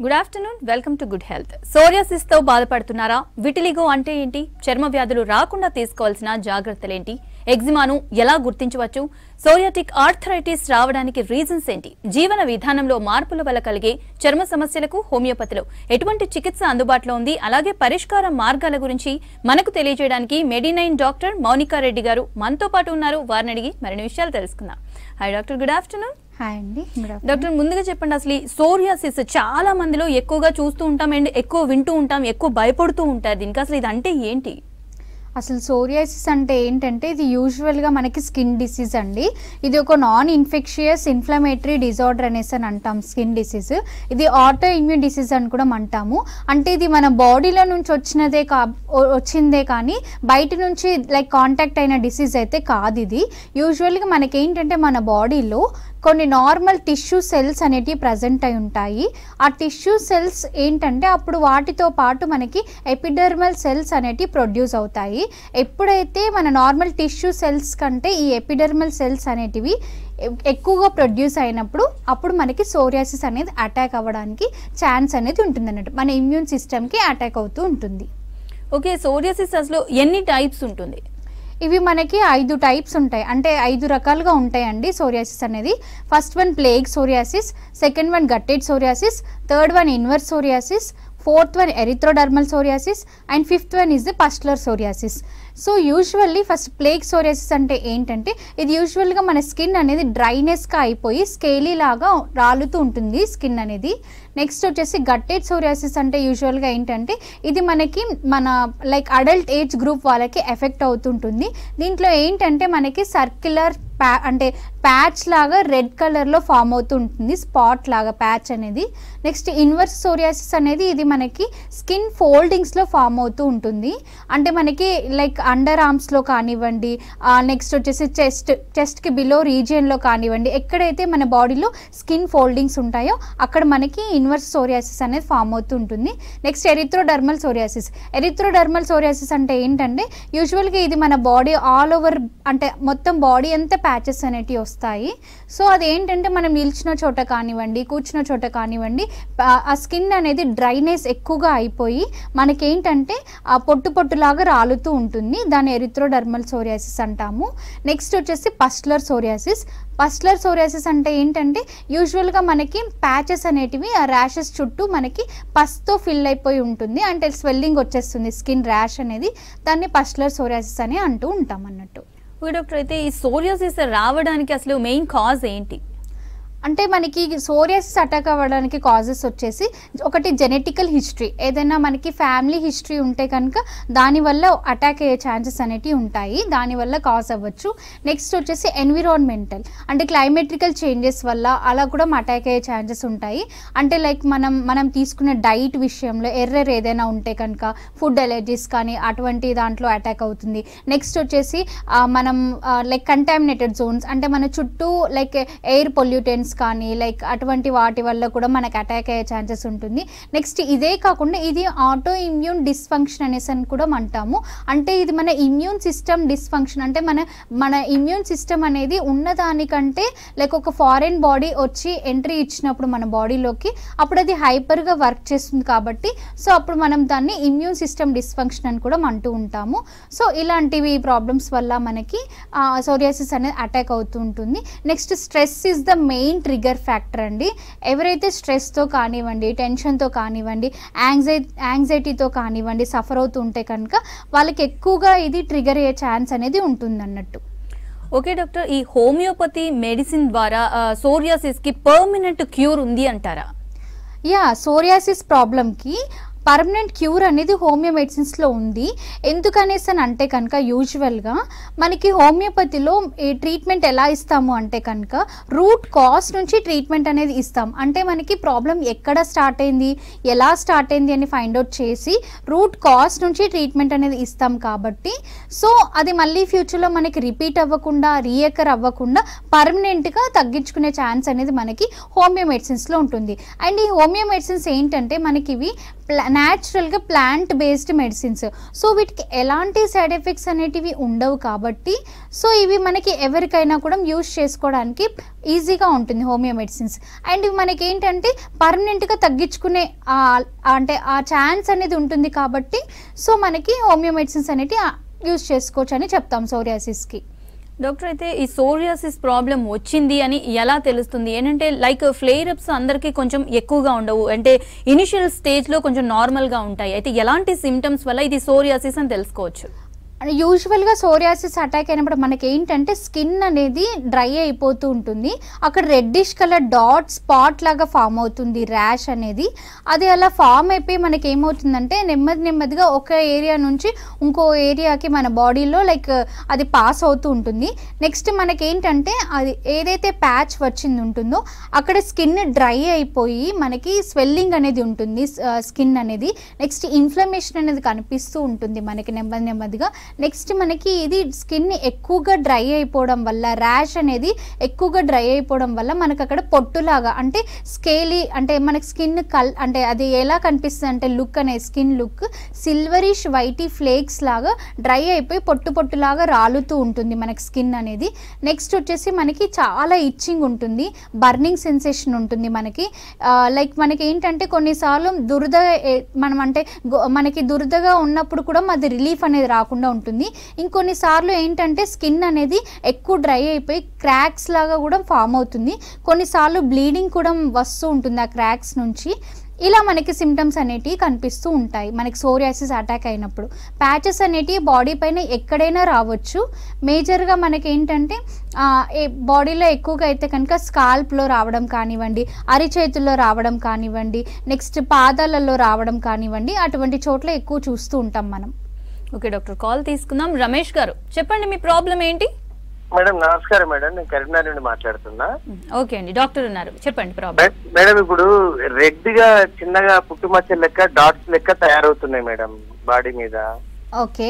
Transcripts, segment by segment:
Good afternoon, welcome to good health. Psoriasis తో బాధపడుతున్నారా? Vitiligo అంటే ఏంటి? చర్మ వ్యాధులు రాకుండా తీసుకోవాల్సిన జాగ్రత్తలేంటి? ఎగ్జిమాను ఎలా గుర్తించవచ్చు? సోరియాటిక్ ఆర్థరైటిస్ రావడానికి రీజన్స్ ఏంటి? జీవన విధానంలో మార్పుల వల్ల కలిగే చర్మ సమస్యలకు హోమియోపతిలో ఎటువంటి చికిత్స అందుబాటులో ఉంది? అలాగే పరిష్కార మార్గాల గురించి మనకు తెలియజేయడానికి మెడినైన్ డాక్టర్ మౌనికా రెడ్డి గారు మనతో పాటు ఉన్నారు. వారిని అడిగి మరిన్ని విషయాలు తెలుసుకుందాం. Hi doctor, good afternoon. Hi అండి. డాక్టర్, ముందుగా చెప్పండి, అసలు సోరియాసిస్ చాలా మందిలో ఎక్కువగా చూస్తూ ఉంటాం అండ్ ఎక్కువ వింటూ ఉంటాం, ఎక్కువ భయపడుతూ ఉంటారు. దీనికి అసలు ఇది అంటే ఏంటి? అసలు సోరియాసిస్ అంటే ఏంటంటే ఇది యూజువల్గా మనకి స్కిన్ డిసీజ్ అండి. ఇది ఒక నాన్ ఇన్ఫెక్షియస్ ఇన్ఫ్లమేటరీ డిజార్డర్ అనేసి అని అంటాం. స్కిన్ డిసీజ్ ఇది ఆటో ఇమ్యూన్ డిసీజ్ అని కూడా అంటాము. అంటే ఇది మన బాడీలో నుంచి వచ్చిందే కానీ బయట నుంచి లైక్ కాంటాక్ట్ అయిన డిసీజ్ అయితే కాదు. ఇది యూజువల్గా మనకి ఏంటంటే మన బాడీలో కొన్ని నార్మల్ టిష్యూ సెల్స్ అనేటివి ప్రజెంట్ అయి ఉంటాయి. ఆ టిష్యూ సెల్స్ ఏంటంటే అప్పుడు వాటితో పాటు మనకి ఎపిడర్మల్ సెల్స్ అనేటివి ప్రొడ్యూస్ అవుతాయి. ఎప్పుడైతే మన నార్మల్ టిష్యూ సెల్స్ కంటే ఈ ఎపిడర్మల్ సెల్స్ అనేటివి ఎక్కువగా ప్రొడ్యూస్ అయినప్పుడు అప్పుడు మనకి సోరియాసిస్ అనేది అటాక్ అవ్వడానికి ఛాన్స్ అనేది ఉంటుంది అన్నట్టు. మన ఇమ్యూన్ సిస్టమ్కి అటాక్ అవుతూ ఉంటుంది. ఓకే, సోరియాసిస్ అసలు ఎన్ని టైప్స్ ఉంటుంది? ఇవి మనకి 5 టైప్స్ ఉంటాయి, అంటే 5 రకాలుగా ఉంటాయండి సోరియాసిస్ అనేది. First one plaque psoriasis, second one guttate psoriasis, third one inverse psoriasis, fourth one erythrodermal psoriasis and fifth one is the pustular psoriasis. So usually first plaque psoriasis అంటే ఏంటంటే ఇది యూజువల్గా మన స్కిన్ అనేది డ్రైనెస్గా అయిపోయి స్కేలీ లాగా రాలుతూ ఉంటుంది స్కిన్ అనేది. నెక్స్ట్ వచ్చేసి గట్టెడ్ సోరియాసిస్ అంటే యూజువల్గా ఏంటంటే ఇది మనకి మన లైక్ అడల్ట్ ఏజ్ గ్రూప్ వాళ్ళకి ఎఫెక్ట్ అవుతుంటుంది. దీంట్లో ఏంటంటే మనకి సర్క్యులర్ అంటే ప్యాచ్ లాగా రెడ్ కలర్లో ఫామ్ అవుతూ ఉంటుంది, స్పాట్ లాగా ప్యాచ్ అనేది. నెక్స్ట్ ఇన్వర్స్ సోరియాసిస్ అనేది ఇది మనకి స్కిన్ ఫోల్డింగ్స్లో ఫామ్ అవుతూ ఉంటుంది. అంటే మనకి లైక్ అండర్ ఆర్మ్స్లో కానివ్వండి, నెక్స్ట్ వచ్చేసి చెస్ట్కి బిలో రీజియన్లో కానివ్వండి, ఎక్కడైతే మన బాడీలో స్కిన్ ఫోల్డింగ్స్ ఉంటాయో అక్కడ మనకి ఇన్వర్స్ సోరియాసిస్ అనేది ఫామ్ అవుతూ ఉంటుంది. Next erythrodermal psoriasis. Erythrodermal psoriasis అంటే ఏంటంటే యూజువల్గా ఇది మన బాడీ ఆల్ ఓవర్ అంటే మొత్తం బాడీ అంతా ప్యాచెస్ అనేటివి వస్తాయి. సో అది ఏంటంటే మనం నిల్చిన చోట కానివ్వండి, కూర్చున్న చోట కానివ్వండి, ఆ స్కిన్ అనేది డ్రైనెస్ ఎక్కువగా అయిపోయి మనకేంటంటే ఆ పొట్టులాగా రాలుతూ ఉంటుంది. దాన్ని ఎరిథ్రోడర్మల్ సోరియాసిస్ అంటాము. నెక్స్ట్ వచ్చేసి పస్టులర్ సోరియాసిస్. పస్టులర్ సోరియాసిస్ అంటే ఏంటంటే యూజువల్గా మనకి ప్యాచెస్ అనేటివి ఆ ర్యాషెస్ చుట్టూ మనకి పస్తో ఫిల్ అయిపోయి ఉంటుంది, అంటే స్వెల్లింగ్ వచ్చేస్తుంది స్కిన్ ర్యాష్ అనేది. దాన్ని పస్టులర్ సోరియాసిస్ అని అంటూ ఉంటాం అన్నట్టు. ఓకే డాక్టర్, అయితే ఈ సోరియాసిస్ రావడానికి అసలు మెయిన్ కాజ్ ఏంటి? అంటే మనకి సోరియాసిస్ అటాక్ అవ్వడానికి కాజెస్ వచ్చేసి ఒకటి జెనెటికల్ హిస్టరీ, ఏదైనా మనకి ఫ్యామిలీ హిస్టరీ ఉంటే కనుక దానివల్ల అటాక్ అయ్యే ఛాన్సెస్ అనేటివి ఉంటాయి, దానివల్ల కాజ్ అవ్వచ్చు. నెక్స్ట్ వచ్చేసి ఎన్విరాన్మెంటల్, అంటే క్లైమేట్రికల్ చేంజెస్ వల్ల అలా కూడా అటాక్ అయ్యే ఛాన్సెస్ ఉంటాయి. అంటే లైక్ మనం తీసుకునే డైట్ విషయంలో ఎర్రర్ ఏదైనా ఉంటే కనుక ఫుడ్ ఎలర్జీస్ కానీ అటువంటి దాంట్లో అటాక్ అవుతుంది. నెక్స్ట్ వచ్చేసి మనం లైక్ కంటామినేటెడ్ జోన్స్, అంటే మన చుట్టూ లైక్ ఎయిర్ పొల్యూటెంట్స్ కానీ లైక్ అటువంటి వాటి వల్ల కూడా మనకు అటాక్ అయ్యే ఛాన్సెస్ ఉంటుంది. నెక్స్ట్ ఇదే కాకుండా ఇది ఆటో ఇమ్యూన్ డిస్ఫంక్షన్ అనేసి అని కూడా అంటాము. అంటే ఇది మన ఇమ్యూన్ సిస్టమ్ డిస్ఫంక్షన్, అంటే మన ఇమ్యూన్ సిస్టమ్ అనేది ఉన్నదానికంటే లైక్ ఒక ఫారెన్ బాడీ వచ్చి ఎంట్రీ ఇచ్చినప్పుడు మన బాడీలోకి అప్పుడు అది హైపర్గా వర్క్ చేస్తుంది కాబట్టి సో అప్పుడు మనం దాన్ని ఇమ్యూన్ సిస్టమ్ డిస్ఫంక్షన్ అని కూడా అంటూ ఉంటాము. సో ఇలాంటివి ప్రాబ్లమ్స్ వల్ల మనకి సోరియాసిస్ అనేది అటాక్ అవుతూ ఉంటుంది. Next stress is the main trigger factor అండి. ఎవరైతే స్ట్రెస్తో కానివ్వండి, టెన్షన్తో కానివ్వండి, యాంగ్జైటీతో కానివ్వండి సఫర్ అవుతూ ఉంటే కనుక వాళ్ళకి ఎక్కువగా ఇది ట్రిగర్ అయ్యే ఛాన్స్ అనేది ఉంటుంది అన్నట్టు. ఓకే డాక్టర్, ఈ హోమియోపతి మెడిసిన్ ద్వారా సోరియాసిస్కి పర్మనెంట్ క్యూర్ ఉంది అంటారా? సోరియాసిస్ ప్రాబ్లంకి పర్మనెంట్ క్యూర్ అనేది హోమియో మెడిసిన్స్లో ఉంది. ఎందుకనేసి అని అంటే కనుక యూజువల్గా మనకి హోమియోపతిలో ఈ ట్రీట్మెంట్ ఎలా ఇస్తాము అంటే కనుక రూట్ కాజ్ నుంచి ట్రీట్మెంట్ అనేది ఇస్తాం. అంటే మనకి ప్రాబ్లం ఎక్కడ స్టార్ట్ అయింది, ఎలా స్టార్ట్ అయింది అని ఫైండ్ అవుట్ చేసి రూట్ కాజ్ నుంచి ట్రీట్మెంట్ అనేది ఇస్తాం కాబట్టి సో అది మళ్ళీ ఫ్యూచర్లో మనకి రిపీట్ అవ్వకుండా రీఎకర్ అవ్వకుండా పర్మనెంట్గా తగ్గించుకునే ఛాన్స్ అనేది మనకి హోమియో మెడిసిన్స్లో ఉంటుంది. అండ్ ఈ హోమియో మెడిసిన్స్ ఏంటంటే మనకి ఇవి న్యాచురల్గా ప్లాంట్ బేస్డ్ మెడిసిన్స్. సో వీటికి ఎలాంటి సైడ్ ఎఫెక్ట్స్ అనేటివి ఉండవు కాబట్టి సో ఇవి మనకి ఎవరికైనా కూడా యూస్ చేసుకోవడానికి ఈజీగా ఉంటుంది హోమియో మెడిసిన్స్. అండ్ ఇవి మనకి ఏంటంటే పర్మనెంట్గా తగ్గించుకునే అంటే ఆ ఛాన్స్ అనేది ఉంటుంది కాబట్టి సో మనకి హోమియో మెడిసిన్స్ అనేవి యూస్ చేసుకోవచ్చు అని చెప్తాం సోరియాసిస్కి. డాక్టర్, అయితే ఈ సోరియాసిస్ ప్రాబ్లం వచ్చింది అని ఎలా తెలుస్తుంది? ఏంటంటే లైక్ ఫ్లేర్ అప్స్ అందరికీ కొంచెం ఎక్కువగా ఉండవు, అంటే ఇనిషియల్ స్టేజ్లో కొంచెం నార్మల్గా ఉంటాయి. అయితే ఎలాంటి సిమ్టమ్స్ వల్ల ఇది సోరియాసిస్ అని తెలుసుకోవచ్చు? యూజువల్గా సోరియాసిస్ అటాక్ అయినప్పుడు మనకి ఏంటంటే స్కిన్ అనేది డ్రై అయిపోతూ ఉంటుంది, అక్కడ రెడ్డిష్ కలర్ డాట్ స్పాట్ లాగా ఫామ్ అవుతుంది ర్యాష్ అనేది. అది అలా ఫామ్ అయిపోయి మనకి ఏమవుతుందంటే నెమ్మదిగా ఒక ఏరియా నుంచి ఇంకో ఏరియాకి మన బాడీలో లైక్ అది పాస్ అవుతూ ఉంటుంది. నెక్స్ట్ మనకి ఏంటంటే అది ఏదైతే ప్యాచ్ వచ్చింది ఉంటుందో అక్కడ స్కిన్ డ్రై అయిపోయి మనకి స్వెల్లింగ్ అనేది ఉంటుంది స్కిన్ అనేది. నెక్స్ట్ ఇన్ఫ్లమేషన్ అనేది కనిపిస్తూ ఉంటుంది మనకి నెమ్మదిగా. నెక్స్ట్ మనకి ఇది స్కిన్ ఎక్కువగా డ్రై అయిపోవడం వల్ల ర్యాష్ అనేది ఎక్కువగా డ్రై అయిపోవడం వల్ల మనకు అక్కడ పొట్టులాగా అంటే స్కేలీ అంటే మనకి స్కిన్ అంటే అది ఎలా కనిపిస్తుంది అంటే లుక్ అనే skin look silverish whitey flakes లాగా డ్రై అయిపోయి పొట్టులాగా రాలుతూ ఉంటుంది మనకి స్కిన్ అనేది. నెక్స్ట్ వచ్చేసి మనకి చాలా ఇచ్చింగ్ ఉంటుంది, బర్నింగ్ సెన్సేషన్ ఉంటుంది మనకి. లైక్ మనకి ఏంటంటే కొన్నిసార్లు దురద మనం అంటే మనకి దురదగా ఉన్నప్పుడు కూడా అది రిలీఫ్ అనేది రాకుండా ఉంటుంది. ఇంకొన్నిసార్లు ఏంటంటే స్కిన్ అనేది ఎక్కువ డ్రై అయిపోయి క్రాక్స్ లాగా కూడా ఫామ్ అవుతుంది, కొన్నిసార్లు బ్లీడింగ్ కూడా వస్తూ ఉంటుంది ఆ క్రాక్స్ నుంచి. ఇలా మనకి సిమ్టమ్స్ అనేటివి కనిపిస్తూ ఉంటాయి మనకి సోరియాసిస్ అటాక్ అయినప్పుడు. ప్యాచెస్ అనేటివి బాడీ పైన ఎక్కడైనా రావచ్చు. మేజర్గా మనకి ఏంటంటే బాడీలో ఎక్కువగా అయితే కనుక స్కాల్ప్లో రావడం కానివ్వండి, అరిచేతుల్లో రావడం కానివ్వండి, నెక్స్ట్ పాదాలలో రావడం కానివ్వండి, అటువంటి చోట్ల ఎక్కువ చూస్తూ ఉంటాం మనం. ఓకే డాక్టర్, కాల్ తీసుకుందాం. రమేష్ గారు చెప్పండి, మీ ప్రాబ్లం ఏంటి? మేడం నమస్కారం మేడం, నేను కరీంనగర్ నుండి మాట్లాడుతున్నా. ఓకే అండి, డాక్టర్ ఉన్నారు, చెప్పండి ప్రాబ్లం. మేడం ఇప్పుడు రెడ్ గా చిన్నగా పుట్టుమచ్చ లెక్క డాట్స్ లెక్క తయారవుతున్నాయి మేడం బాడీ మీద. ఓకే,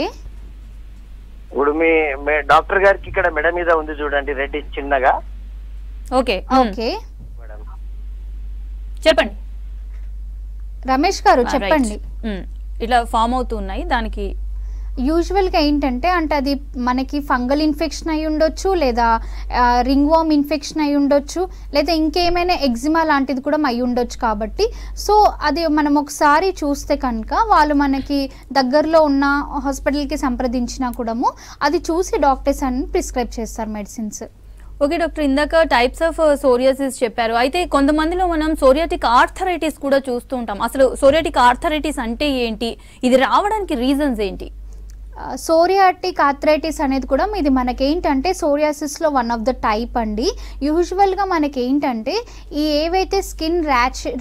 ఇప్పుడు మీ డాక్టర్ గారికి ఇక్కడ మెడ మీద ఉంది చూడండి రెడ్ చిన్నగా. ఓకే ఓకే మేడం చెప్పండి రమేష్ గారు చెప్పండి. ఇట్లా ఫామ్ అవుతూ ఉన్నాయి, దానికి యూజువల్గా ఏంటంటే అంటే అది మనకి ఫంగల్ ఇన్ఫెక్షన్ అయి ఉండొచ్చు, లేదా రింగ్ వామ్ ఇన్ఫెక్షన్ అయి ఉండొచ్చు, లేదా ఇంకేమైనా ఎగ్జిమా లాంటిది కూడా అయి ఉండొచ్చు. కాబట్టి సో అది మనం ఒకసారి చూస్తే కనుక వాళ్ళు మనకి దగ్గరలో ఉన్న హాస్పిటల్కి సంప్రదించినా కూడా అది చూసి డాక్టర్స్ అని ప్రిస్క్రైబ్ చేస్తారు మెడిసిన్స్. ఓకే డాక్టర్, ఇందాక టైప్స్ ఆఫ్ సోరియాసిస్ చెప్పారు. అయితే కొంతమందిలో మనం సోరియాటిక్ ఆర్థరైటిస్ కూడా చూస్తూ ఉంటాం. అసలు సోరియాటిక్ ఆర్థరైటిస్ అంటే ఏంటి, ఇది రావడానికి రీజన్స్ ఏంటి? సోరియాటిక్ ఆర్థరైటిస్ అనేది కూడా ఇది మనకేంటంటే సోరియాసిస్లో వన్ ఆఫ్ ద టైప్ అండి. యూజువల్గా మనకేంటంటే ఈ ఏవైతే స్కిన్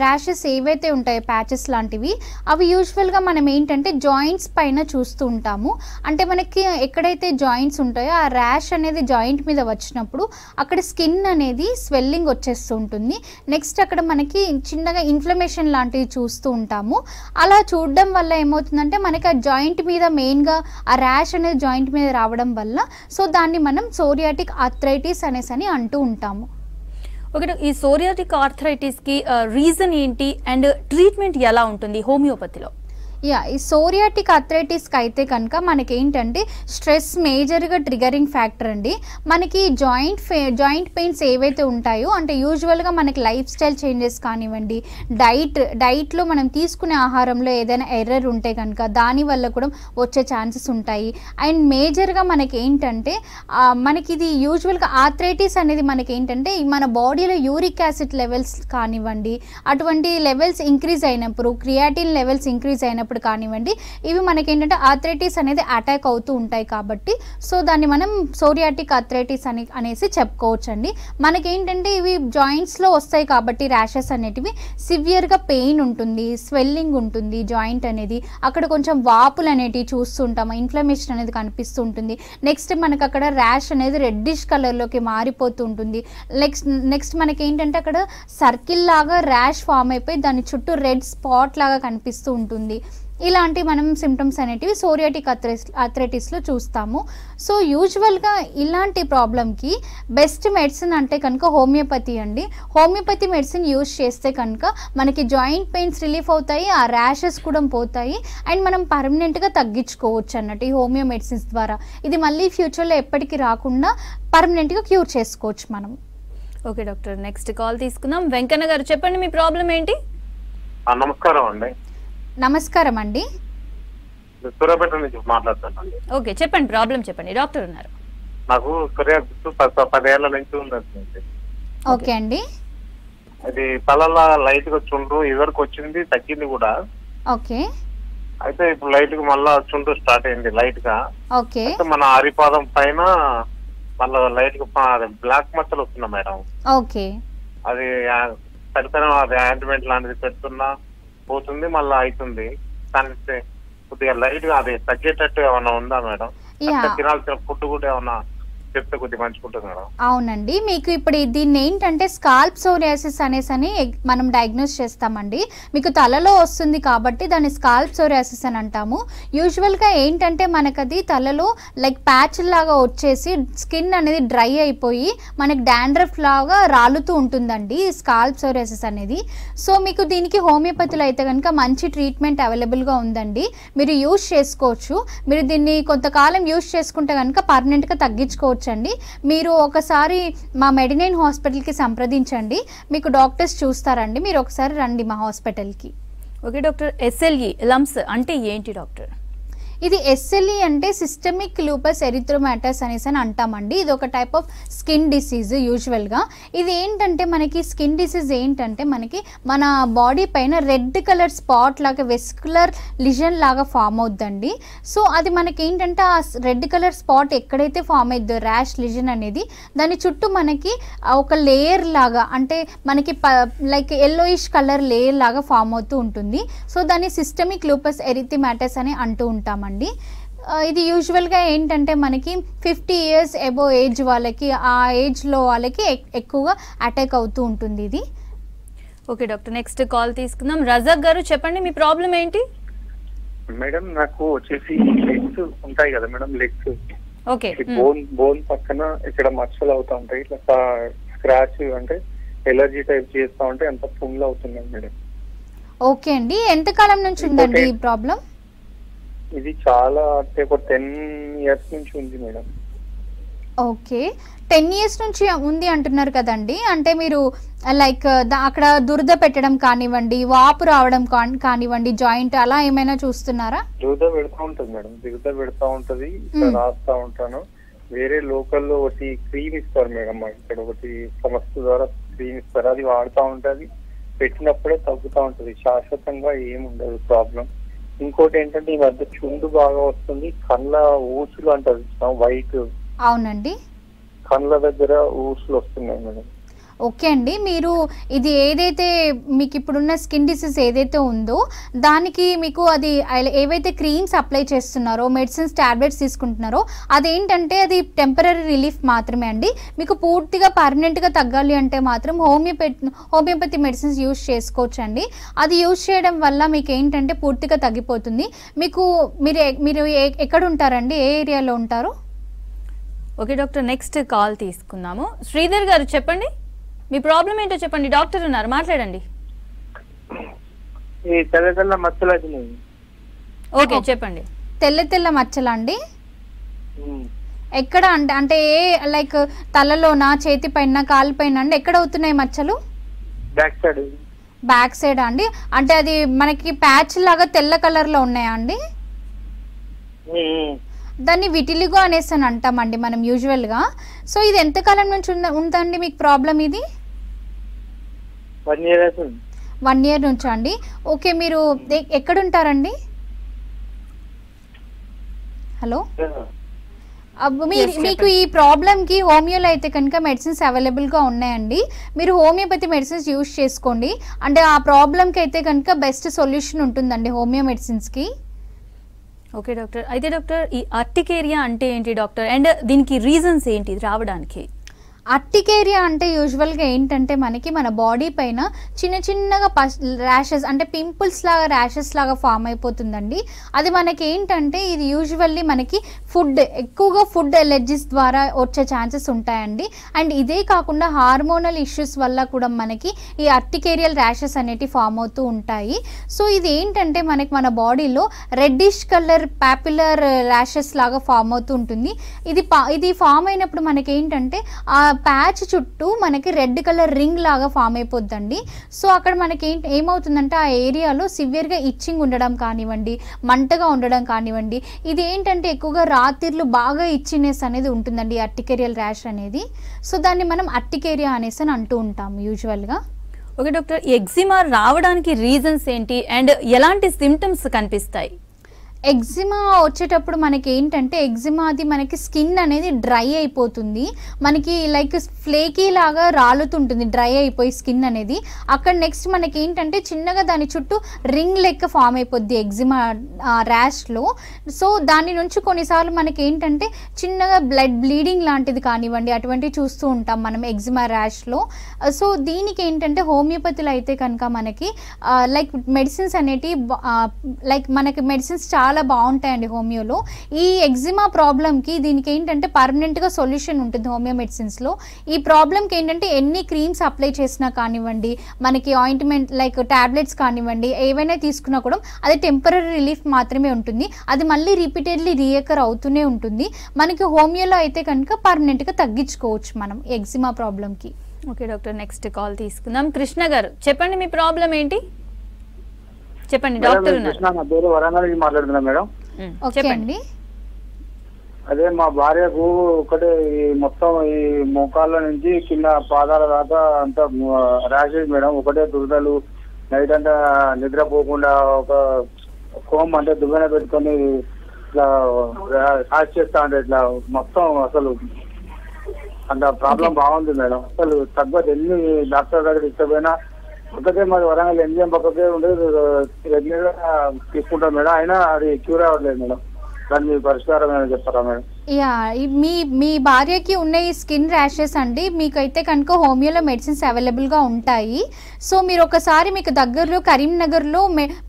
ర్యాషెస్ ఏవైతే ఉంటాయో ప్యాచెస్ లాంటివి అవి యూజువల్గా మనం ఏంటంటే జాయింట్స్ పైన చూస్తూ ఉంటాము. అంటే మనకి ఎక్కడైతే జాయింట్స్ ఉంటాయో ఆ ర్యాష్ అనేది జాయింట్ మీద వచ్చినప్పుడు అక్కడ స్కిన్ అనేది స్వెల్లింగ్ వచ్చేస్తూ ఉంటుంది. నెక్స్ట్ అక్కడ మనకి చిన్నగా ఇన్ఫ్లమేషన్ లాంటివి చూస్తూ ఉంటాము. అలా చూడడం వల్ల ఏమవుతుందంటే మనకి ఆ జాయింట్ మీద మెయిన్గా ఆ ర్యాష్ అనేది జాయింట్ మీద రావడం వల్ల సో దాన్ని మనం సోరియాటిక్ ఆర్థరైటిస్ అనేసి అంటూ ఉంటాము. ఓకే, ఈ సోరియాటిక్ ఆర్థరైటిస్ కి రీజన్ ఏంటి అండ్ ట్రీట్మెంట్ ఎలా ఉంటుంది హోమియోపతిలో? ఈ సోరియాటిక్ ఆర్థరైటిస్కి అయితే కనుక మనకేంటంటే స్ట్రెస్ మేజర్గా ట్రిగరింగ్ ఫ్యాక్టర్ అండి. మనకి జాయింట్ పెయిన్స్ ఏవైతే ఉంటాయో అంటే యూజువల్గా మనకి లైఫ్ స్టైల్ చేంజెస్ కానివ్వండి, డైట్లో మనం తీసుకునే ఆహారంలో ఏదైనా ఎర్రర్ ఉంటే కనుక దానివల్ల కూడా వచ్చే ఛాన్సెస్ ఉంటాయి. అండ్ మేజర్గా మనకి ఏంటంటే మనకి ఇది యూజువల్గా ఆర్థరైటిస్ అనేది మనకి ఏంటంటే మన బాడీలో యూరిక్ యాసిడ్ లెవెల్స్ కానివ్వండి, అటువంటి లెవెల్స్ ఇంక్రీజ్ అయినప్పుడు, క్రియాటిన్ లెవెల్స్ ఇంక్రీజ్ అయినప్పుడు కానివ్వండి, ఇవి మనకి ఏంటంటే ఆర్థరైటిస్ అనేది అటాక్ అవుతూ ఉంటాయి. కాబట్టి సో దాన్ని మనం సోరియాటిక్ ఆర్థరైటిస్ అనేసి చెప్పుకోవచ్చు అండి. మనకేంటంటే ఇవి జాయింట్స్లో వస్తాయి కాబట్టి ర్యాషెస్ అనేటివి సివియర్గా పెయిన్ ఉంటుంది, స్వెల్లింగ్ ఉంటుంది జాయింట్ అనేది, అక్కడ కొంచెం వాపులు అనేటివి చూస్తుంటాము, ఇన్ఫ్లమేషన్ అనేది కనిపిస్తూ ఉంటుంది. నెక్స్ట్ మనకు అక్కడ ర్యాష్ అనేది రెడ్డిష్ కలర్లోకి మారిపోతూ ఉంటుంది. నెక్స్ట్ మనకి ఏంటంటే అక్కడ సర్కిల్ లాగా ర్యాష్ ఫామ్ అయిపోయి దాని చుట్టూ రెడ్ స్పాట్ లాగా కనిపిస్తూ ఉంటుంది. ఇలాంటి మనం సిమ్టమ్స్ అనేటివి సోరియాటిక్ ఆర్థరైటిస్లో చూస్తాము. సో యూజువల్గా ఇలాంటి ప్రాబ్లంకి బెస్ట్ మెడిసిన్ అంటే కనుక హోమియోపతి అండి. హోమియోపతి మెడిసిన్ యూజ్ చేస్తే కనుక మనకి జాయింట్ పెయిన్స్ రిలీఫ్ అవుతాయి, ఆ ర్యాషెస్ కూడా పోతాయి, అండ్ మనం పర్మనెంట్గా తగ్గించుకోవచ్చు అన్నట్టు ఈ హోమియో మెడిసిన్స్ ద్వారా. ఇది మళ్ళీ ఫ్యూచర్లో ఎప్పటికీ రాకుండా పర్మనెంట్గా క్యూర్ చేసుకోవచ్చు మనం. ఓకే డాక్టర్, నెక్స్ట్ కాల్ తీసుకుందాం. వెంకన్న గారు చెప్పండి, మీ ప్రాబ్లం ఏంటి? నమస్కారం అండి. నమస్కారం అండి. సూర్యాపేట నుంచి మాట్లాడుతున్నాను. ఓకే చెప్పండి, ప్రాబ్లం చెప్పండి, డాక్టర్ ఉన్నారు. నాకు సూర్యాపేట 10 ఏళ్ల నుంచి ఉందండి. ఓకే అండి. అది తలలో లైట్ గా చుండ్రు ఇదివరకు వచ్చింది, తగ్గింది కూడా. ఓకే. అయితే ఇప్పుడు లైట్ గా మళ్ళా చుండ్రు స్టార్ట్ అయింది లైట్ గా. ఓకే. మన అరిపాదం పైన మళ్ళీ లైట్ గా బ్లాక్ మచ్చలు వస్తున్నాయి మేడం. ఓకే. అది పెడతాను, అది యాంటిమెంట్ లాంటిది పెడుతున్నా పోతుంది, మళ్ళీ అవుతుంది. కానీ కొద్దిగా లైట్ గా అది తగ్గేటట్టు ఏమన్నా ఉందా మేడం? తినాల్సిన ఫుడ్ కూడా ఏమన్నా చెప్తే కొద్దిగా మంచుకుంటుంది మేడం. అవునండి, మీకు ఇప్పుడు దీన్ని ఏంటంటే స్కాల్ప్ సోరియాసిస్ అనేసి మనం డయాగ్నోస్ చేస్తామండి. మీకు తలలో వస్తుంది కాబట్టి దాన్ని స్కాల్ప్ సోరియాసిస్ అని అంటాము. యూజువల్గా ఏంటంటే మనకు అది తలలో లైక్ ప్యాచ్ లాగా వచ్చేసి స్కిన్ అనేది డ్రై అయిపోయి మనకి డాండ్రఫ్ లాగా రాలుతూ ఉంటుందండి స్కాల్ప్ సోరియాసిస్ అనేది. సో మీకు దీనికి హోమియోపతిలో అయితే కనుక మంచి ట్రీట్మెంట్ అవైలబుల్గా ఉందండి, మీరు యూజ్ చేసుకోవచ్చు. మీరు దీన్ని కొంతకాలం యూజ్ చేసుకుంటే కనుక పర్మనెంట్గా తగ్గించుకోవచ్చు అండి. మీరు ఒకసారి మా మెడినైన్ హాస్పిటల్కి సంప్రదించండి, మీకు డాక్టర్స్ చూస్తారండి. మీరు ఒకసారి రండి మా హాస్పిటల్కి. ఓకే డాక్టర్, SLE లంప్స్ అంటే ఏంటి డాక్టర్? ఇది SLE అంటే సిస్టమిక్ లూపస్ ఎరిథ్రోమాటస్ అనేసి అని అంటామండి. ఇది ఒక టైప్ ఆఫ్ స్కిన్ డిసీజ్. యూజువల్గా ఇది ఏంటంటే మనకి స్కిన్ డిసీజ్ ఏంటంటే మనకి మన బాడీ పైన రెడ్ కలర్ స్పాట్ లాగా వెస్కులర్ లిజన్ లాగా ఫామ్ అవుద్దండి. సో అది మనకి ఏంటంటే ఆ రెడ్ కలర్ స్పాట్ ఎక్కడైతే ఫామ్ అవుద్దో ర్యాష్ లిజన్ అనేది, దాని చుట్టూ మనకి ఒక లేయర్ లాగా అంటే మనకి లైక్ ఎల్లోయిష్ కలర్ లేయర్ లాగా ఫామ్ అవుతూ ఉంటుంది. సో దాన్ని సిస్టమిక్ లూపస్ ఎరిథ్రోమాటస్ అని అంటూ ఉంటామండి. ఇది యూజువల్గా ఏంటంటే మనకి 50 years అబోవ్ ఏజ్ వాళ్ళకి, ఆ ఏజ్లో వాళ్ళకి ఎక్కువగా అటాక్ అవుతూ ఉంటుంది ఇది. ఓకే డాక్టర్, నెక్స్ట్ కాల్ తీసుకుందాం. రజాక్ గారు చెప్పండి, మీ ప్రాబ్లం ఏంటి? మేడం నాకు వచ్చేసి లెగ్స్ ఉంటాయి కదా మేడం, లెగ్స్ ఓకే బోన్ పక్కన ఇక్కడ మచ్చలు అవుతా ఉంటాయి, ఇట్లా స్క్రాచ్ అంటే ఎలర్జీ టైప్ చేస్తా ఉంటే అంత పుండ్లు అవుతున్నాయి మేడం. ఓకే అండి, ఎంతకాలం నుంచి ఉందండి ఈ ప్రాబ్లం? ఇది చాలా అంటే ఒక 10 years నుంచి ఉంది మేడం. ఓకే, 10 years నుంచి ఉంది అంటున్నారు కదండి. అంటే మీరు లైక్ అక్కడ దురద పెట్టడం కానివ్వండి, వాపు రావడం కానివ్వండి, జాయింట్ అలా ఏమైనా చూస్తున్నారా? దురద పెడతా ఉంటుంది మేడం, దురద పెడతా ఉంటది, రాస్తా ఉంటాను. వేరే లోకల్లో ఒకటి క్రీమ్ ఇస్తారు మేడం, ఇక్కడ ఒకటి సంస్థ ద్వారా క్రీమ్ ఇస్తారు, అది వాడుతూ ఉంటది. పెట్టినప్పుడే తగ్గుతూ ఉంటది, శాశ్వతంగా ఏముండదు ప్రాబ్లం. ఇంకోటి ఏంటంటే ఈ మధ్య చుండు బాగా వస్తుంది, కళ్ళ ఊసులు అంటారు వైట్. అవునండి, కళ్ళ దగ్గర ఊసులు వస్తున్నాయి మేడం. ఓకే అండి, మీరు ఇది ఏదైతే మీకు ఇప్పుడున్న స్కిన్ డిసీజ్ ఏదైతే ఉందో దానికి మీకు అది ఏవైతే క్రీమ్స్ అప్లై చేస్తున్నారో, మెడిసిన్స్ టాబ్లెట్స్ తీసుకుంటున్నారో అదేంటంటే అది టెంపరీ రిలీఫ్ మాత్రమే అండి. మీకు పూర్తిగా పర్మనెంట్గా తగ్గాలి అంటే మాత్రం హోమియోపతి మెడిసిన్స్ యూజ్ చేసుకోవచ్చు అండి. అది యూజ్ చేయడం వల్ల మీకు ఏంటంటే పూర్తిగా తగ్గిపోతుంది. మీరు ఎక్కడ ఉంటారండి, ఏ ఏరియాలో ఉంటారు? ఓకే డాక్టర్, నెక్స్ట్ కాల్ తీసుకుందాము. శ్రీధర్ గారు చెప్పండి, మీ ప్రాబ్లం ఏంటో చెప్పండి, డాక్టర్ ఉన్నారు, మాట్లాడండి. ఈ తెల్ల తెల్ల మచ్చలు. ఓకే చెప్పండి. తెల్ల తెల్ల మచ్చలా అండి? ఎక్కడ అంటే లైక్ తలలోనా, చేతి పైన, కాలు పైన అండి? ఎక్కడ అవుతున్నాయి మచ్చలు? బ్యాక్ సైడ్ అండి? అంటే అది మనకి ప్యాచ్ లాగా తెల్ల కలర్ లో ఉన్నాయా అండి? దాన్ని విటిలిగో అనేసి అని అంటామండి మనం యూజువల్గా. సో ఇది ఎంతకాలం నుంచి ఉందండి మీకు ప్రాబ్లం ఇది? 1 year. 1 year నుంచి అండి. ఓకే, మీరు ఎక్కడ ఉంటారండి? హలో, మీకు ఈ ప్రాబ్లంకి హోమియోలో అయితే కనుక మెడిసిన్స్ అవైలబుల్గా ఉన్నాయండి. మీరు హోమియోపతి మెడిసిన్స్ యూజ్ చేసుకోండి. అంటే ఆ ప్రాబ్లంకి అయితే కనుక బెస్ట్ సొల్యూషన్ ఉంటుందండి హోమియో మెడిసిన్స్కి. ఓకే డాక్టర్, అయితే డాక్టర్ ఈ అర్టికేరియా అంటే ఏంటి డాక్టర్, అండ్ దీనికి రీజన్స్ ఏంటి రావడానికి? అర్టికేరియా అంటే యూజువల్గా ఏంటంటే మనకి మన బాడీ పైన చిన్న చిన్నగా ర్యాషెస్ అంటే పింపుల్స్ లాగా ర్యాషెస్ లాగా ఫామ్ అయిపోతుందండి. అది మనకి ఏంటంటే ఇది యూజువల్లీ మనకి ఎక్కువగా ఫుడ్ ఎలర్జీస్ ద్వారా వచ్చే ఛాన్సెస్ ఉంటాయండి. అండ్ ఇదే కాకుండా హార్మోనల్ ఇష్యూస్ వల్ల కూడా మనకి ఈ అర్టికేరియల్ ర్యాషెస్ అనేటివి ఫామ్ అవుతూ ఉంటాయి. సో ఇది ఏంటంటే మనకి మన బాడీలో రెడ్డిష్ కలర్ పాపులర్ ర్యాషెస్ లాగా ఫామ్ అవుతూ ఉంటుంది. ఇది ఫామ్ అయినప్పుడు మనకి ఏంటంటే ఆ ప్యాచ్ చుట్టూ మనకి రెడ్ కలర్ రింగ్ లాగా ఫామ్ అయిపోద్దండి. సో అక్కడ మనకి ఏమవుతుందంటే ఆ ఏరియాలో సివియర్గా ఇచ్చింగ్ ఉండడం కానివ్వండి, మంటగా ఉండడం కానివ్వండి, ఇది ఏంటంటే ఎక్కువగా రాత్రిళ్ళు బాగా ఇచ్చినెస్ అనేది ఉంటుందండి అర్టికేరియల్ ర్యాష్ అనేది. సో దాన్ని మనం అర్టికేరియా అనేసి అని అంటూ ఉంటాము యూజువల్గా. ఓకే డాక్టర్, ఎగ్జిమా రావడానికి రీజన్స్ ఏంటి అండ్ ఎలాంటి సిమ్టమ్స్ కనిపిస్తాయి? ఎగ్జిమా వచ్చేటప్పుడు మనకి ఏంటంటే ఎగ్జిమాది మనకి స్కిన్ అనేది డ్రై అయిపోతుంది, మనకి లైక్ ఫ్లేకీ లాగా రాలుతుంటుంది డ్రై అయిపోయి స్కిన్ అనేది. అక్కడ నెక్స్ట్ మనకి ఏంటంటే చిన్నగా దాని చుట్టూ రింగ్ లెక్క ఫామ్ అయిపోద్ది ఎగ్జిమా ర్యాష్లో. సో దాని నుంచి కొన్నిసార్లు మనకి ఏంటంటే చిన్నగా బ్లీడింగ్ లాంటిది కానివ్వండి అటువంటివి చూస్తూ ఉంటాం మనం ఎగ్జిమా ర్యాష్లో. సో దీనికి ఏంటంటే హోమియోపతిలో అయితే కనుక మనకి లైక్ మెడిసిన్స్ అనేటివి లైక్ మనకి మెడిసిన్స్ చాలా బాగుంటాయండి హోమియోలో. ఈ ఎగ్జిమా ప్రాబ్లంకి దీనికి ఏంటంటే పర్మనెంట్గా సొల్యూషన్ ఉంటుంది హోమియో మెడిసిన్స్లో. ఈ ప్రాబ్లంకి ఏంటంటే ఎన్ని క్రీమ్స్ అప్లై చేసినా కానివ్వండి, మనకి ఆయింట్మెంట్ లైక్ టాబ్లెట్స్ కానివ్వండి ఏవైనా తీసుకున్నా కూడా అది టెంపరీ రిలీఫ్ మాత్రమే ఉంటుంది, అది మళ్ళీ రిపీటెడ్లీ రీయకర్ అవుతూనే ఉంటుంది. మనకి హోమియోలో అయితే కనుక పర్మనెంట్గా తగ్గించుకోవచ్చు మనం ఎగ్జిమా ప్రాబ్లంకి. ఓకే డాక్టర్, నెక్స్ట్ కాల్ తీసుకుందాం. కృష్ణ గారు చెప్పండి, మీ ప్రాబ్లం ఏంటి చెప్పండి. డాక్టర్ నా పేరు వరంగల్ నుంచి మాట్లాడుతున్నా మేడం. చెప్పండి. అదే మా భార్యకు ఒకటే మొత్తం ఈ మోకాళ్ళ నుంచి కింద పాదాల దాకా అంతా ర్యాషెస్ మేడం. ఒకటే దురదలు, నైట్ అంతా నిద్రపోకుండా ఒక కోమ్ అంటే దువ్వెన పెట్టుకొని ఇట్లా ర్యాష్ చేస్తా అంటే ఇట్లా మొత్తం అసలు అంత ప్రాబ్లం బాగుంది మేడం. అసలు తగ్గదు, ఎన్ని డాక్టర్ దగ్గర ఇష్టపోయినా ఒకటే మాది వరంగల్ ఎంజిఎం పక్కకే ఉండేది, రెగ్యులర్ గా తీసుకుంటాం మేడం, అయినా అది క్యూర్ అవ్వట్లేదు మేడం. దాన్ని మీ పరిష్కారం ఏమైనా చెప్తారా మేడం? యా, మీ భార్యకి ఉన్న ఈ స్కిన్ ర్యాషెస్ అండి మీకైతే కనుక హోమియోలో మెడిసిన్స్ అవైలబుల్గా ఉంటాయి. సో మీరు ఒకసారి మీకు దగ్గరలో కరీంనగర్లో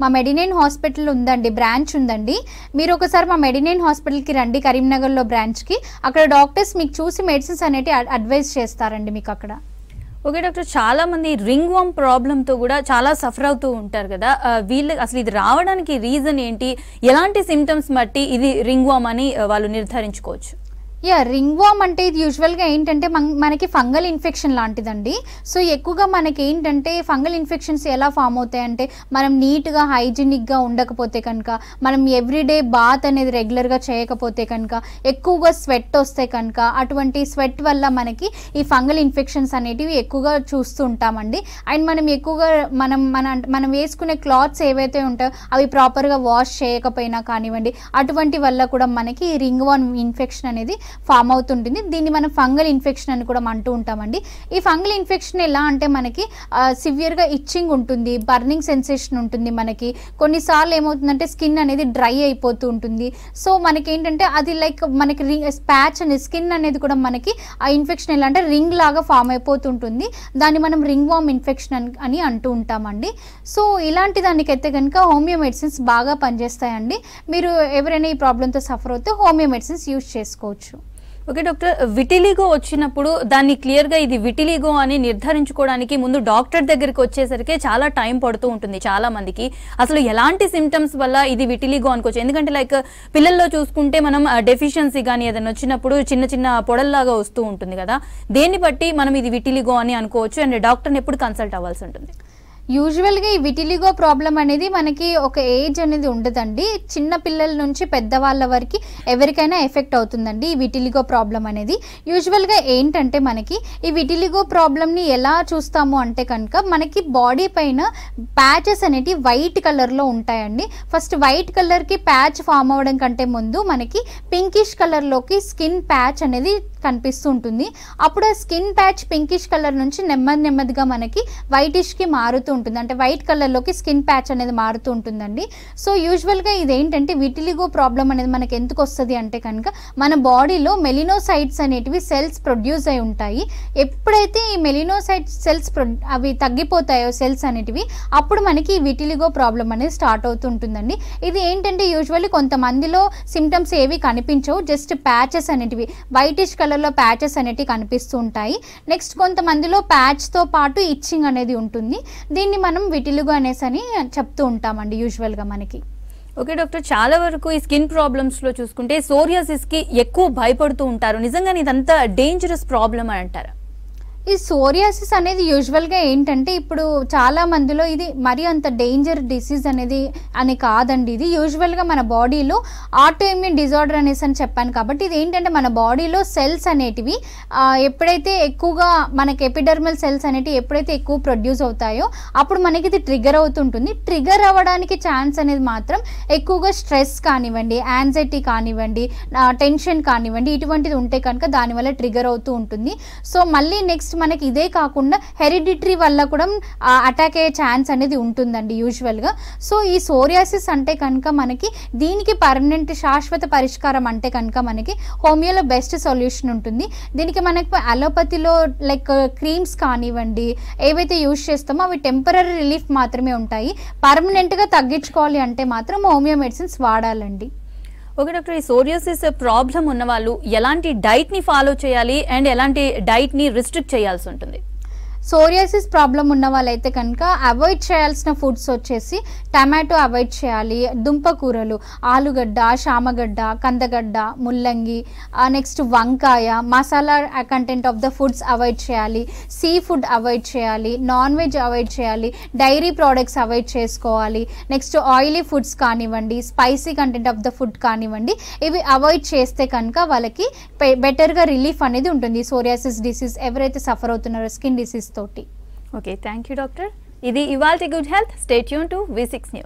మా మెడినైన్ హాస్పిటల్ ఉందండి, బ్రాంచ్ ఉందండి. మీరు ఒకసారి మా మెడినైన్ హాస్పిటల్కి రండి కరీంనగర్లో బ్రాంచ్కి. అక్కడ డాక్టర్స్ మీకు చూసి మెడిసిన్స్ అనేవి అడ్వైజ్ చేస్తారండి మీకు అక్కడ. ఓకే డాక్టర్, చాలా మంది రింగ్ వామ్ ప్రాబ్లంతో కూడా చాలా సఫర్ అవుతూ ఉంటారు కదా, వీళ్ళు అసలు ఇది రావడానికి రీజన్ ఏంటి, ఎలాంటి సిమ్టమ్స్ బట్టి ఇది రింగ్ వామ్ అని వాళ్ళు నిర్ధారించుకోవచ్చు? రింగ్ వామ్ అంటే ఇది యూజువల్గా ఏంటంటే మనకి ఫంగల్ ఇన్ఫెక్షన్ లాంటిదండి. సో ఎక్కువగా మనకి ఏంటంటే ఫంగల్ ఇన్ఫెక్షన్స్ ఎలా ఫామ్ అవుతాయంటే మనం నీట్గా హైజీనిక్గా ఉండకపోతే కనుక, మనం ఎవ్రీడే బాత్ అనేది రెగ్యులర్గా చేయకపోతే కనుక, ఎక్కువగా స్వెట్ వస్తే కనుక, అటువంటి స్వెట్ వల్ల మనకి ఈ ఫంగల్ ఇన్ఫెక్షన్స్ అనేటివి ఎక్కువగా చూస్తూ ఉంటామండి. అండ్ మనం ఎక్కువగా మనం వేసుకునే క్లాత్స్ ఏవైతే ఉంటాయో అవి ప్రాపర్గా వాష్ చేయకపోయినా కానివ్వండి, అటువంటి వల్ల కూడా మనకి ఈ రింగ్ వామ్ ఇన్ఫెక్షన్ అనేది ఫామ్ అవుతుంటుంది. దీన్ని మనం ఫంగల్ ఇన్ఫెక్షన్ అని కూడా అంటూ ఉంటామండి. ఈ ఫంగల్ ఇన్ఫెక్షన్ ఎలా అంటే మనకి సివియర్గా ఇచ్చింగ్ ఉంటుంది, బర్నింగ్ సెన్సేషన్ ఉంటుంది, మనకి కొన్నిసార్లు ఏమవుతుందంటే స్కిన్ అనేది డ్రై అయిపోతూ ఉంటుంది. సో మనకి ఏంటంటే అది లైక్ మనకి ప్యాచ్ అనేది స్కిన్ అనేది కూడా మనకి ఆ ఇన్ఫెక్షన్ ఎలా అంటే రింగ్ లాగా ఫామ్ అయిపోతుంటుంది. దాన్ని మనం రింగ్ వామ్ ఇన్ఫెక్షన్ అని అంటూ ఉంటామండి. సో ఇలాంటి దానికైతే కనుక హోమియో మెడిసిన్స్ బాగా పనిచేస్తాయండి. మీరు ఎవరైనా ఈ ప్రాబ్లంతో సఫర్ అవుతే హోమియో మెడిసిన్స్ యూజ్ చేసుకోవచ్చు. ఓకే డాక్టర్, విటిలిగో వచ్చినప్పుడు దాన్ని క్లియర్గా ఇది విటిలిగో అని నిర్ధారించుకోవడానికి ముందు డాక్టర్ దగ్గరికి వచ్చేసరికి చాలా టైం పడుతూ ఉంటుంది చాలా మందికి. అసలు ఎలాంటి సిమ్టమ్స్ వల్ల ఇది విటిలిగో అనుకోవచ్చు? ఎందుకంటే లైక్ పిల్లల్లో చూసుకుంటే మనం డెఫిషియన్సీ కానీ ఏదైనా వచ్చినప్పుడు చిన్న చిన్న పొడల్లాగా వస్తూ ఉంటుంది కదా, దేన్ని బట్టి మనం ఇది విటిలిగో అని అనుకోవచ్చు అండ్ డాక్టర్ని ఎప్పుడు కన్సల్ట్ అవ్వాల్సి ఉంటుంది? యూజువల్గా ఈ విటిలిగో ప్రాబ్లం అనేది మనకి ఒక ఏజ్ అనేది ఉండదండి, చిన్న పిల్లల నుంచి పెద్దవాళ్ళ వరకు ఎవరికైనా ఎఫెక్ట్ అవుతుందండి ఈ విటిలిగో ప్రాబ్లం అనేది. యూజువల్గా ఏంటంటే మనకి ఈ విటిలిగో ప్రాబ్లమ్ని ఎలా చూస్తాము అంటే కనుక మనకి బాడీ పైన ప్యాచెస్ అనేవి వైట్ కలర్లో ఉంటాయండి. ఫస్ట్ వైట్ కలర్కి ప్యాచ్ ఫామ్ అవ్వడం కంటే ముందు మనకి పింకిష్ కలర్లోకి స్కిన్ ప్యాచ్ అనేది కనిపిస్తూ ఉంటుంది. అప్పుడు ఆ స్కిన్ ప్యాచ్ పింకిష్ కలర్ నుంచి నెమ్మదిగా మనకి వైటిష్కి మారుతూ ఉంటుంది, అంటే వైట్ కలర్లోకి స్కిన్ ప్యాచ్ అనేది మారుతూ ఉంటుందండి. సో యూజువల్గా ఇదేంటంటే విటిలిగో ప్రాబ్లం అనేది మనకి ఎందుకు వస్తుంది అంటే కనుక మన బాడీలో మెలినోసైట్స్ అనేటివి సెల్స్ ప్రొడ్యూస్ అయి ఉంటాయి. ఎప్పుడైతే ఈ మెలినోసైట్ సెల్స్ అవి తగ్గిపోతాయో సెల్స్ అనేటివి, అప్పుడు మనకి విటిలిగో ప్రాబ్లం అనేది స్టార్ట్ అవుతుంటుందండి. ఇది ఏంటంటే యూజువల్లీ కొంతమందిలో సిమ్టమ్స్ ఏవి కనిపించవు, జస్ట్ ప్యాచెస్ అనేటివి వైటిష్ కలర్లో ప్యాచెస్ అనేటివి కనిపిస్తూ ఉంటాయి. నెక్స్ట్ కొంతమందిలో ప్యాచ్తో పాటు ఇచ్చింగ్ అనేది ఉంటుంది. దీన్ని మనం విటిలిగో అనేసి అని చెప్తూ ఉంటామండి యూజువల్గా మనకి. ఓకే డాక్టర్, చాలా వరకు ఈ స్కిన్ ప్రాబ్లమ్స్లో చూసుకుంటే సోరియాసిస్కి ఎక్కువ భయపడుతూ ఉంటారు. నిజంగా ఇదంతా డేంజరస్ ప్రాబ్లమ్ అని అంటారా? ఈ సోరియాసిస్ అనేది యూజువల్గా ఏంటంటే ఇప్పుడు చాలా మందిలో ఇది మరీ అంత డేంజర్ డిసీజ్ అనేది అని కాదండి. ఇది యూజువల్గా మన బాడీలో ఆటో ఇమ్యూన్ డిజార్డర్ అనేసి అని చెప్పాను కాబట్టి ఇది ఏంటంటే మన బాడీలో సెల్స్ అనేటివి ఎప్పుడైతే ఎక్కువగా మనకి ఎపిడర్మల్ సెల్స్ అనేటివి ఎప్పుడైతే ఎక్కువ ప్రొడ్యూస్ అవుతాయో అప్పుడు మనకి ఇది ట్రిగర్ అవుతుంటుంది. ట్రిగర్ అవ్వడానికి ఛాన్స్ అనేది మాత్రం ఎక్కువగా స్ట్రెస్ కానివ్వండి, యాంగ్జైటీ కానివ్వండి, టెన్షన్ కానివ్వండి, ఇటువంటిది ఉంటే కనుక దానివల్ల ట్రిగర్ అవుతూ ఉంటుంది. సో మళ్ళీ నెక్స్ట్ మనకి ఇదే కాకుండా హెరిడిటరీ వల్ల కూడా అటాక్ అయ్యే ఛాన్స్ అనేది ఉంటుందండి యూజువల్గా. సో ఈ సోరియాసిస్ అంటే కనుక మనకి దీనికి పర్మనెంట్ శాశ్వత పరిష్కారం అంటే కనుక మనకి హోమియోలో బెస్ట్ సొల్యూషన్ ఉంటుంది. దీనికి మనకు అలోపతిలో లైక్ క్రీమ్స్ కానివ్వండి ఏవైతే యూజ్ చేస్తామో అవి టెంపరీ రిలీఫ్ మాత్రమే ఉంటాయి. పర్మనెంట్గా తగ్గించుకోవాలి అంటే మాత్రం హోమియో మెడిసిన్స్ వాడాలండి. ఓకే డాక్టర్, ఈ సోరియాసిస్ ప్రాబ్లం ఉన్న వాళ్ళు ఎలాంటి డైట్ని ఫాలో చేయాలి అండ్ ఎలాంటి డైట్ని రిస్ట్రిక్ట్ చేయాల్సి ఉంటుంది? సోరియాసిస్ ప్రాబ్లం ఉన్న వాళ్ళైతే కనుక అవాయిడ్ చేయాల్సిన ఫుడ్స్ వచ్చేసి టమాటో అవాయిడ్ చేయాలి, దుంపకూరలు, ఆలుగడ్డ, శామగడ్డ, కందగడ్డ, ముల్లంగి, నెక్స్ట్ వంకాయ, masala content of the foods avoid చేయాలి, సీ ఫుడ్ అవాయిడ్ చేయాలి, నాన్ వెజ్ అవాయిడ్ చేయాలి, డైరీ ప్రోడక్ట్స్ అవాయిడ్ చేసుకోవాలి. నెక్స్ట్ ఆయిలీ ఫుడ్స్ కానివ్వండి, spicy content of the food కానివ్వండి, ఇవి అవాయిడ్ చేస్తే కనుక వాళ్ళకి బెటర్గా రిలీఫ్ అనేది ఉంటుంది. సోరియాసిస్ డిసీజ్ ఎవరైతే సఫర్ అవుతున్నారో స్కిన్ డిసీజ్ తోటి. Okay, thank you doctor. ఇది ఇవాల్టి good health. Stay tune to V6 news.